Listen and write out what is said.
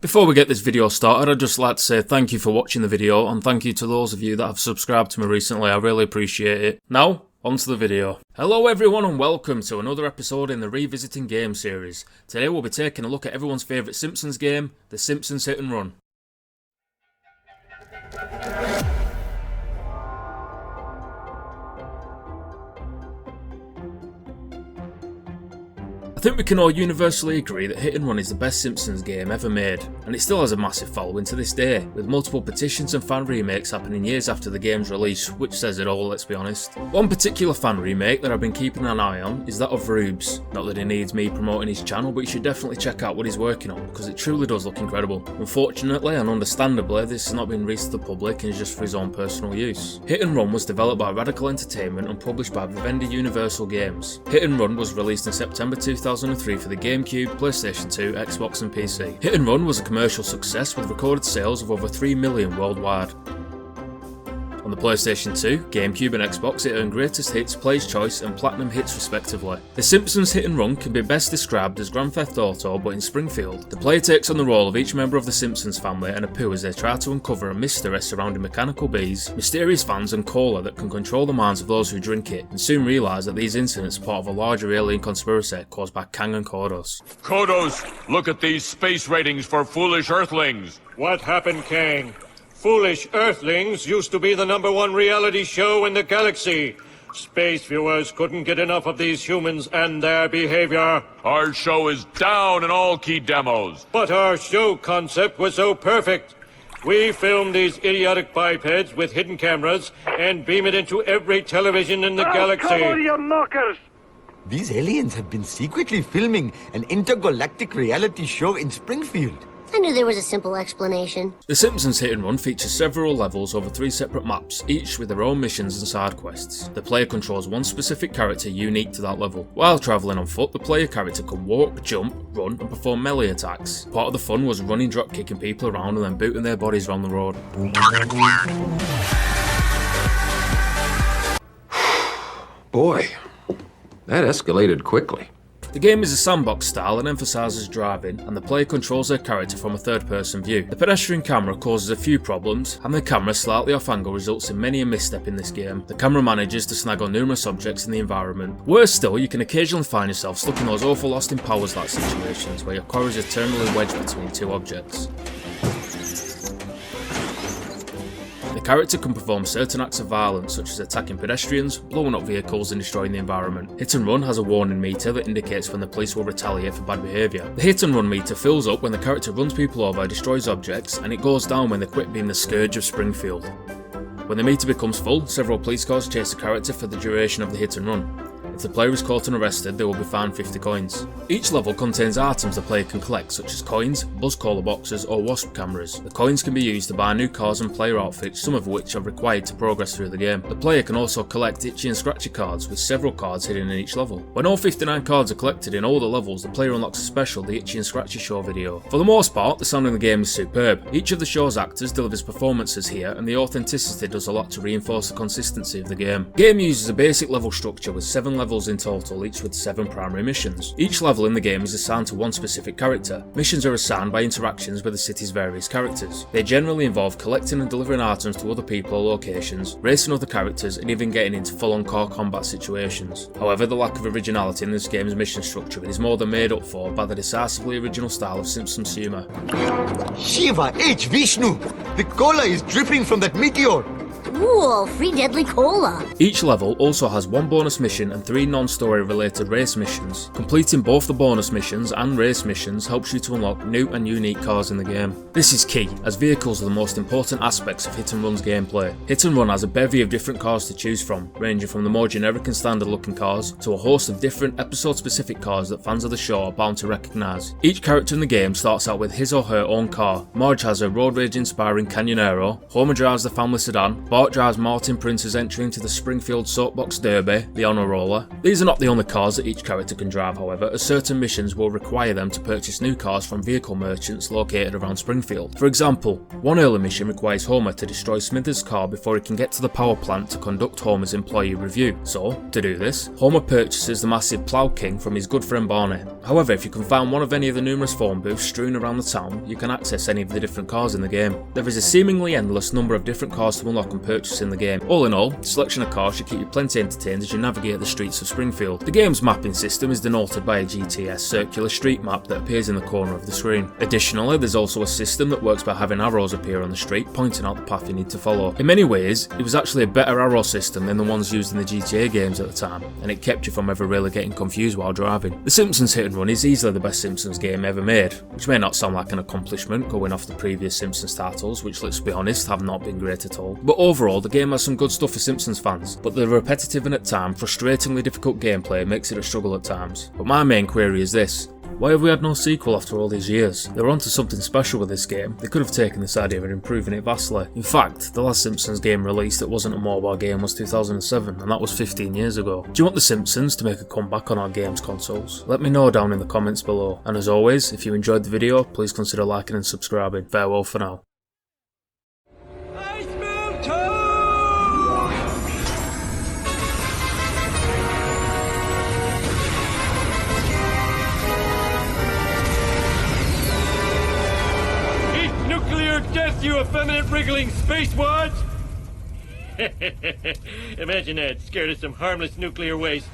Before we get this video started, I'd just like to say thank you for watching the video, and thank you to those of you that have subscribed to me recently. I really appreciate it. Now, onto the video. Hello everyone and welcome to another episode in the Revisiting Game series. Today we'll be taking a look at everyone's favourite Simpsons game, the Simpsons Hit Run. I think we can all universally agree that Hit Run is the best Simpsons game ever made, and it still has a massive following to this day, with multiple petitions and fan remakes happening years after the game's release, which says it all, let's be honest. One particular fan remake that I've been keeping an eye on is that of Rubes. Not that he needs me promoting his channel, but you should definitely check out what he's working on, because it truly does look incredible. Unfortunately and understandably, this has not been released to the public and is just for his own personal use. Hit Run was developed by Radical Entertainment and published by Vivendi Universal Games. Hit Run was released in September 2003 for the GameCube, PlayStation 2, Xbox and PC. Hit Run was a commercial success with recorded sales of over 3 million worldwide. On the PlayStation 2, GameCube and Xbox, it earned Greatest Hits, Player's Choice and Platinum Hits respectively. The Simpsons Hit Run can be best described as Grand Theft Auto but in Springfield. The player takes on the role of each member of the Simpsons family and Apu as they try to uncover a mystery surrounding mechanical bees, mysterious fans and cola that can control the minds of those who drink it, and soon realise that these incidents are part of a larger alien conspiracy caused by Kang and Kodos. Kodos, look at these space ratings for foolish Earthlings. What happened, Kang? Foolish Earthlings used to be the #1 reality show in the galaxy. Space viewers couldn't get enough of these humans and their behavior. Our show is down in all key demos. But our show concept was so perfect. We filmed these idiotic bipeds with hidden cameras and beam it into every television in the galaxy. Come on, you knockers! These aliens have been secretly filming an intergalactic reality show in Springfield. I knew there was a simple explanation. The Simpsons Hit Run features several levels over 3 separate maps, each with their own missions and side quests. The player controls one specific character unique to that level. While travelling on foot, the player character can walk, jump, run and perform melee attacks. Part of the fun was running, drop kicking people around and then booting their bodies around the road. Boy, that escalated quickly. The game is a sandbox style and emphasises driving, and the player controls their character from a third-person view. The pedestrian camera causes a few problems, and the camera slightly off angle results in many a misstep in this game. The camera manages to snag on numerous objects in the environment. Worse still, you can occasionally find yourself stuck in those awful Austin Powers-like situations where your car is eternally wedged between 2 objects. The character can perform certain acts of violence such as attacking pedestrians, blowing up vehicles and destroying the environment. Hit Run has a warning meter that indicates when the police will retaliate for bad behaviour. The Hit Run meter fills up when the character runs people over, destroys objects, and it goes down when they quit being the scourge of Springfield. When the meter becomes full, several police cars chase the character for the duration of the Hit Run. If the player is caught and arrested, they will be fined 50 coins. Each level contains items the player can collect, such as coins, buzz caller boxes or wasp cameras. The coins can be used to buy new cars and player outfits, some of which are required to progress through the game. The player can also collect itchy and scratchy cards, with several cards hidden in each level. When all 59 cards are collected in all the levels, the player unlocks a special The Itchy and Scratchy Show video. For the most part, the sound in the game is superb. Each of the show's actors delivers performances here, and the authenticity does a lot to reinforce the consistency of the game. The game uses a basic level structure with 7 levels in total, each with 7 primary missions. Each level in the game is assigned to one specific character. Missions are assigned by interactions with the city's various characters. They generally involve collecting and delivering items to other people or locations, racing other characters, and even getting into full-on car combat situations. However, the lack of originality in this game's mission structure is more than made up for by the decisively original style of Simpsons humour. Shiva H. Vishnu! The cola is dripping from that meteor! Ooh, free deadly cola. Each level also has 1 bonus mission and 3 non-story related race missions. Completing both the bonus missions and race missions helps you to unlock new and unique cars in the game. This is key, as vehicles are the most important aspects of Hit Run's gameplay. Hit Run has a bevy of different cars to choose from, ranging from the more generic and standard looking cars to a host of different episode specific cars that fans of the show are bound to recognise. Each character in the game starts out with his or her own car. Marge has a road rage inspiring Canyonero, Homer drives the family sedan, Bart drives Martin Prince's entry into the Springfield Soapbox Derby, the Honour Roller. These are not the only cars that each character can drive, however, as certain missions will require them to purchase new cars from vehicle merchants located around Springfield. For example, one early mission requires Homer to destroy Smithers' car before he can get to the power plant to conduct Homer's employee review. So, to do this, Homer purchases the massive Plough King from his good friend Barney. However, if you can find one of any of the numerous phone booths strewn around the town, you can access any of the different cars in the game. There is a seemingly endless number of different cars to unlock and purchase in the game. All in all, the selection of cars should keep you plenty entertained as you navigate the streets of Springfield. The game's mapping system is denoted by a GTS circular street map that appears in the corner of the screen. Additionally, there's also a system that works by having arrows appear on the street, pointing out the path you need to follow. In many ways, it was actually a better arrow system than the ones used in the GTA games at the time, and it kept you from ever really getting confused while driving. The Simpsons Hit Run is easily the best Simpsons game ever made, which may not sound like an accomplishment going off the previous Simpsons titles, which, let's be honest, have not been great at all. But overall, the game has some good stuff for Simpsons fans, but the repetitive and at times frustratingly difficult gameplay makes it a struggle at times. But my main query is this: why have we had no sequel after all these years? They were onto something special with this game. They could have taken this idea and improving it vastly. In fact, the last Simpsons game released that wasn't a mobile game was 2007, and that was 15 years ago. Do you want the Simpsons to make a comeback on our games consoles? Let me know down in the comments below. And as always, if you enjoyed the video, please consider liking and subscribing. Farewell for now. Death, you effeminate wriggling spacewads! Imagine that, scared of some harmless nuclear waste.